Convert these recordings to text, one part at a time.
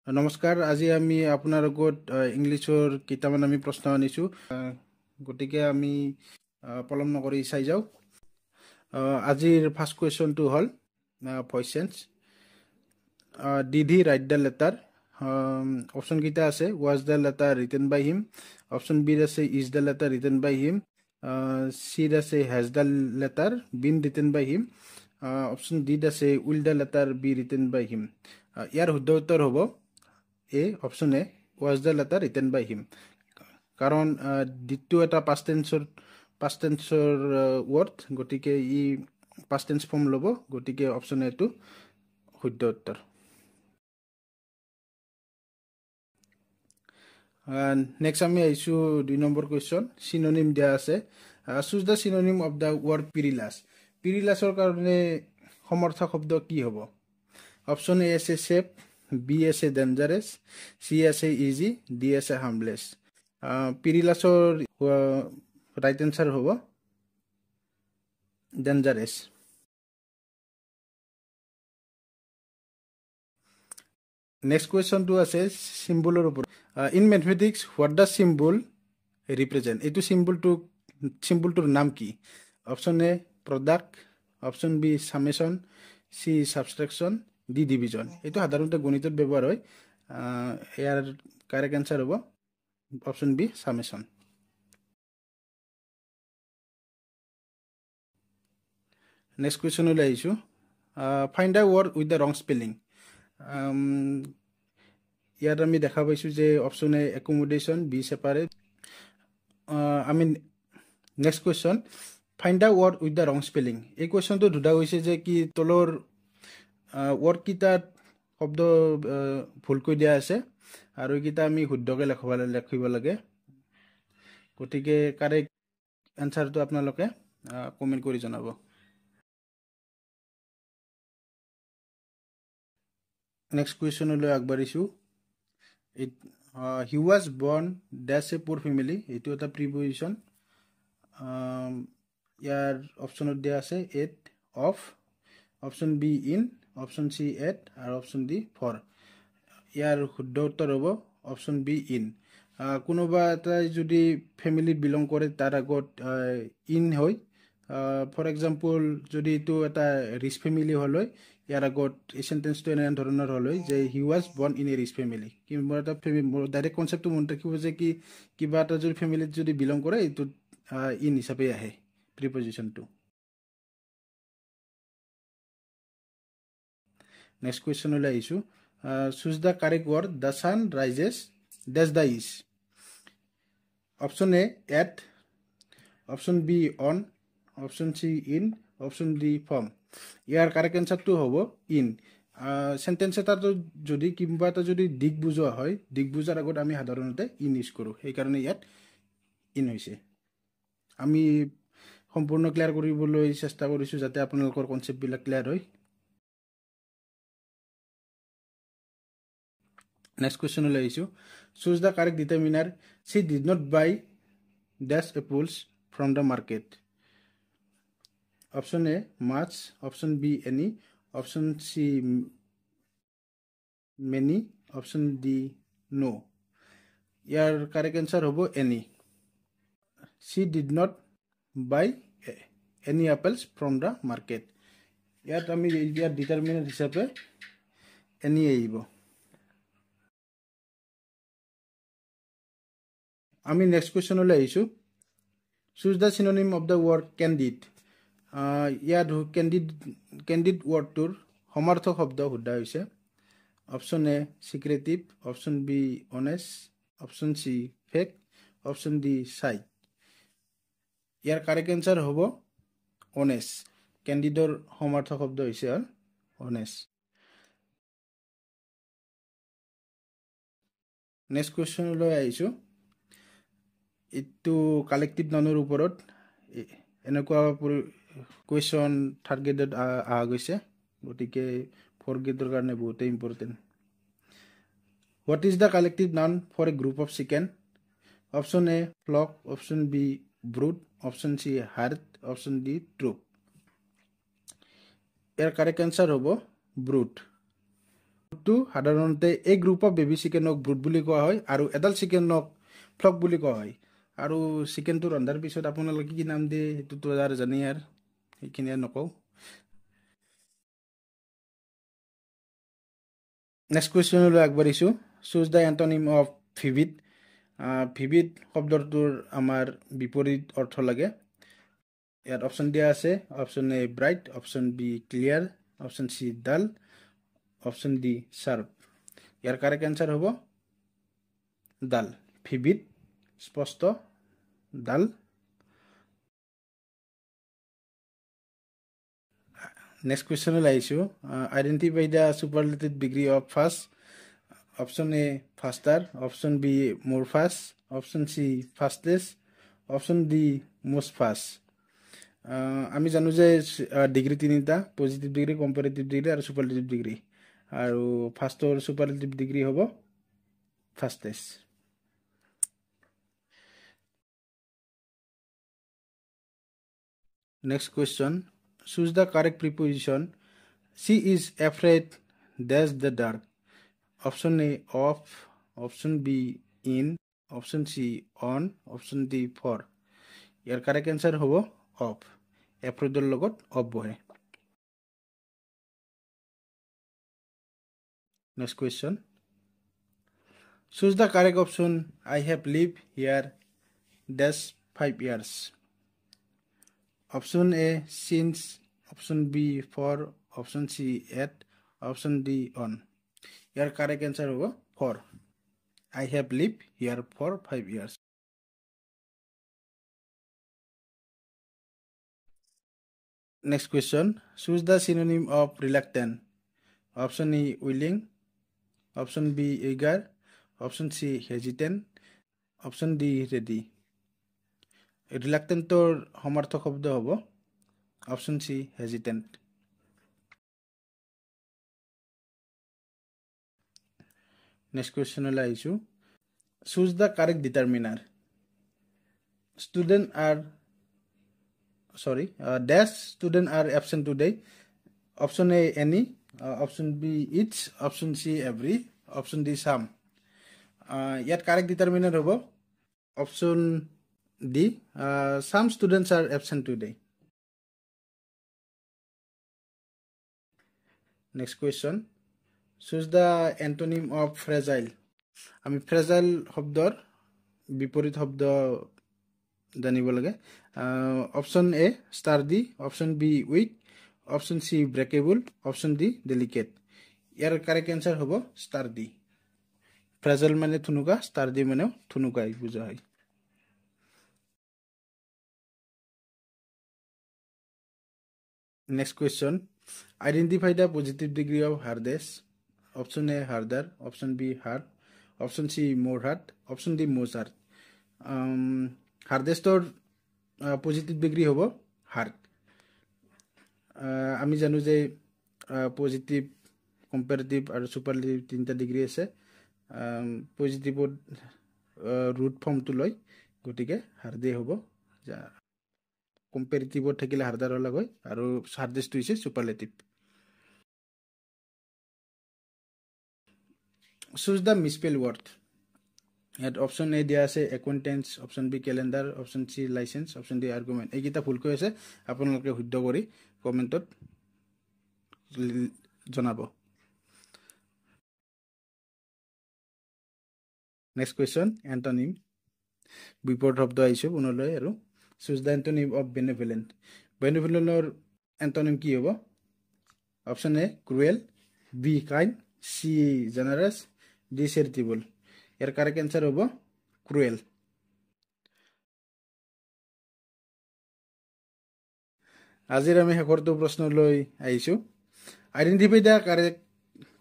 নমস্কাৰ আজি আমি আপোনাৰ লগত ইংলিছৰ কিতাপমান আমি প্ৰশ্ন আনিছোঁ গতিকে আমি পলম নকৰি চাই যাওঁ আজিৰ ফাৰ্ষ্ট কুৱেশ্যনটো হ'ল voice change did he write the letter অপশ্যনকেইটা আছে was the letter written by him option বিত আছে is the letter written by him চিত আছে has the letter been written by him option ডিত আছে will the letter be written by him ইয়াৰ শুদ্ধ উত্তৰ হ'ব এ option A was the letter written by him কাৰণ ডিডটো এটা পাষ্ট টেন্সৰ ৱৰ্ড গতিকে ই পাষ্ট টেন্স ফৰ্ম ল'ব গতিকে অপশ্যন এটো শুদ্ধ উত্তৰ নেক্সট আমি আহিছোঁ 2 নম্বৰ কুৱেশ্যন চিনোনিম দিয়া আছে choose the synonym of the word perilous পিৰিলাছৰ কাৰণে সমৰ্থক শব্দ কি হ'ব অপশ্যন এ আছে চেফ বি আছে ডেঞ্জাৰাছ চি আছে ইজি ডি আছে হাৰ্মলেছ পিৰিলাছৰ ৰাইট এনচাৰ হ'ব ডেঞ্জাৰাছ নেক্সট কুৱেশ্যনটো আছে চিম্বলৰ ওপৰত in mathematics what the symbol represent এইটো চিম্বলটোৰ নাম কি option A product option B summation C subtraction D division এইটো সাধাৰণতে গণিতত ব্যৱহাৰ হয় ইয়াৰ কাৰেক্ট এনচাৰ হ'ব অপশ্যন বি চামেশ্যন নেক্সট কুৱেশ্যনলৈ আহিছোঁ find the word with the ৰং স্পেলিং ইয়াত আমি দেখা পাইছোঁ যে অপশ্যন এ একমোডেশ্যন বি ছেপাৰেট আমি next question find the word with the ৰং স্পেলিং এই কুৱেশ্যনটো সোধা হৈছে যে কি তলৰ ৱৰ্ডকেইটাত শব্দ ভুলকৈ দিয়া আছে আৰু এইকেইটা আমি শুদ্ধকৈ লিখিব লাগে গতিকে কাৰেক্ট এনচাৰটো আপোনালোকে কমেণ্ট কৰি জনাব নেক্সট কুৱেশ্যনলৈ আগবাঢ়িছোঁ হি ৱাজ বৰ্ণ ডেছ এ পুৰ ফেমিলি এইটো এটা প্ৰিপজিশ্যন ইয়াৰ অপশ্যনত দিয়া আছে at of option B in option C at আৰু অপশ্যন ডি ফৰ ইয়াৰ শুদ্ধ উত্তৰ হ'ব অপশ্যন বি ইন কোনোবা এটাই যদি ফেমিলিত বিলং কৰে তাৰ আগত ইন হয় ফৰ এক্সাম্পল যদি এইটো এটা ৰিচ ফেমিলি হ'ল হয় ইয়াৰ আগত এই চেণ্টেন্সটো এনে ধৰণৰ হ'ল হয় যে হি ৱাজ বৰ্ণ ইন এ ৰিচ ফেমিলি কিবা এটা ডাইৰেক্ট কনচেপ্টটো মনত ৰাখিব যে কি কিবা এটা যদি ফেমিলিত যদি বিলং কৰে এইটোত ইন হিচাপে আহে প্ৰিপজিশ্যনটো নেক্সট কুৱেশ্যনলৈ আহিছোঁ choose the correct word the sun rises dash the east option A at option B on option C in option D from ইয়াৰ কাৰেক্ট এনচাৰটো হ'ব ইন চেণ্টেন্স এটাটো যদি কিবা এটা যদি দিক বুজোৱা হয় দিক বুজাৰ আগত আমি সাধাৰণতে ইন ইউজ কৰোঁ সেইকাৰণে ইয়াত ইন হৈছে আমি সম্পূৰ্ণ ক্লিয়াৰ কৰিবলৈ চেষ্টা কৰিছোঁ যাতে আপোনালোকৰ কনচেপ্টবিলাক ক্লিয়াৰ হয় নেক্সট কুৱেশ্যনলৈ আহিছোঁ choose the correct determiner she did not buy dash apples from the market option A much option B any option C many option D no' ইয়াৰ কাৰেক্ট এনচাৰ হ'ব any she did not buy any apples from the market ইয়াত আমি ইয়াৰ determinant হিচাপে any আহিব আমি next কুৱেশ্যনলৈ আহিছোঁ choose the synonym of the word candid ইয়াত কেণ্ডিড ৱৰ্ডটোৰ সমাৰ্থক শব্দ সোধা হৈছে option A secretive option B honest option C fake option D shy ইয়াৰ কাৰেক্ট এনচাৰ হ'ব অনেষ্ট কেণ্ডিডৰ সমাৰ্থক শব্দ হৈছে অনেষ্ট নেক্সট কুৱেশ্যনলৈ আহিছোঁ এইটো কালেক্টিভ নাউনৰ ওপৰত এনেকুৱা কুৱেশ্যন থাৰ্ড গ্ৰেডত অহা গৈছে গতিকে ফ'ৰ্থ গ্ৰেডৰ কাৰণে বহুতেই important what is the collective noun for a group of chicken option A flock option B brood option C herd option D troop ইয়াৰ কাৰেক্ট এনচাৰ হ'ব ব্ৰুড ব্ৰুডটো সাধাৰণতে এই গ্ৰুপ অফ বেবি চিকেনক ব্ৰুড বুলি কোৱা হয় আৰু এডাল্ট চিকেনক ফ্লক বুলি কোৱা হয় আৰু চিকেনটো ৰন্ধাৰ পিছত আপোনালোকে কি নাম দিয়ে সেইটোতো আৰু জানেই আৰু সেইখিনি আৰু নকওঁ নেক্সট কুৱেশ্যনলৈ আগবাঢ়িছোঁ choose the antonym of vivid vivid শব্দটোৰ আমাৰ বিপৰীত অৰ্থ লাগে ইয়াত অপশ্যন দিয়া আছে option A bright option B clear option C dull option D sharp ইয়াৰ কাৰেক্ট এনচাৰ হ'ব ডাল ভিভিড স্পষ্ট ডাল নেক্সট কুৱেশ্যনলৈ আহিছোঁ identify the superlative degree of fast option A faster option B more fast option C fastest option D most fast আমি জানো যে degree তিনিটা positive degree comparative degree আৰু superlative degree আৰু ফাৰ্ষ্টৰ ছুপাৰলেটিভ ডিগ্ৰী হ'ব fastest next question choose the correct preposition she is afraid dash the dark option A of option B in option C on option D for ইয়াৰ correct answer হ'ব of এফ্ৰেডৰ লগত of বহে next question choose the correct option I have live here dash 5 years option A since option B for option C at option D on ইয়াৰ correct answer হ'ব for I have live here for 5 years next question choose the synonym of reluctant option A willing option B eager option C hesitant option D ready ৰিলেক্টেণ্টৰ সমাৰ্থক শব্দ হ'ব option C hesitant next কুৱেশ্যনলৈ আহিছোঁ choose the correct determiner student are dash student are absent today option A any option B its option C every option D some ইয়াত correct determiner হ'ব option D some students R absent today next question choose the antonym of fragile আমি fragile শব্দৰ বিপৰীত শব্দ জানিব লাগে option A sturdy option B weak option C breakable option D delicate ইয়াৰ correct answer হ'ব sturdy fragile মানে থুনুকা ষ্টাৰ্ডি মানে থুনুকাই বুজা হয় next question identify the positive degree of hardest option A harder option B hard option C more hard option D most hard হাৰ্ডেষ্টৰ positive degree হ'ব hard আমি জানো যে পজিটিভ কম্পেৰেটিভ আৰু ছুপাৰলেটিভ তিনিটা ডিগ্ৰী আছে পজিটিভত ৰুট ফৰ্মটো লয় গতিকে হাৰ্ডেই হ'ব কম্পেৰেটিভত থাকিলে হাৰ্ডাৰ অলগ হয় আৰু হাৰ্ডেষ্টটো হৈছে superlative choose the misspell word ইয়াত অপশ্যন এ দিয়া আছে acquaintance option B calendar option C license option D argument এইকেইটা ভুলকৈ আছে আপোনালোকে শুদ্ধ কৰি কমেণ্টত জনাব নেক্সট কুৱেশ্যন এণ্টনিম বিপৰীত শব্দ আহিছোঁ পুনলৈ আৰু choose the antonym of benevolent বেনেভলেণ্টৰ এণ্টনিম কি হ'ব option A cruel B kind C generous D charitable ইয়াৰ কাৰেক্ট এনচাৰ হ'ব ক্ৰুৱেল আজিৰ আমি শেষৰটো প্ৰশ্নলৈ আহিছোঁ identify the correct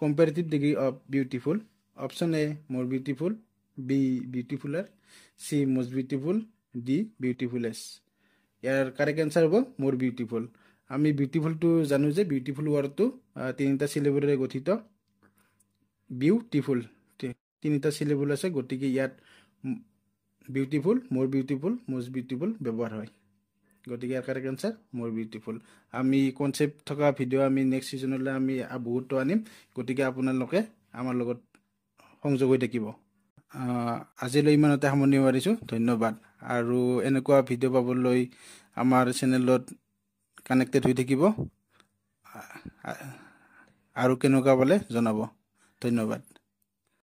comparative degree of beautiful option A more beautiful B beautifuller C most beautiful D beautifullest ইয়াৰ কাৰেক্ট এনচাৰ হ'ব more beautiful আমি বিউটিফুলটো জানো যে বিউটিফুল ৱৰ্ডটো তিনিটা চিলেবলেৰে গঠিত বিউটিফুল তিনিটা চিলেবল আছে গতিকে ইয়াত বিউটিফুল মোৰ বিউটিফুল মষ্ট বিউটিফুল ব্যৱহাৰ হয় গতিকে কাৰেক্ট এনচাৰ মোৰ বিউটিফুল। আমি কনচেপ্ট থকা ভিডিঅ' আমি নেক্সট ছিজনলৈ আমি বহুতো আনিম। গতিকে আপোনালোকে আমাৰ লগত সংযোগ হৈ থাকিব। আজিলৈ ইমানতে সামৰণি মাৰিছোঁ। ধন্যবাদ। আৰু এনেকুৱা ভিডিঅ' পাবলৈ আমাৰ চেনেলত কানেক্টেড হৈ থাকিব। আৰু কেনেকুৱা পালে জনাব। ধন্যবাদ।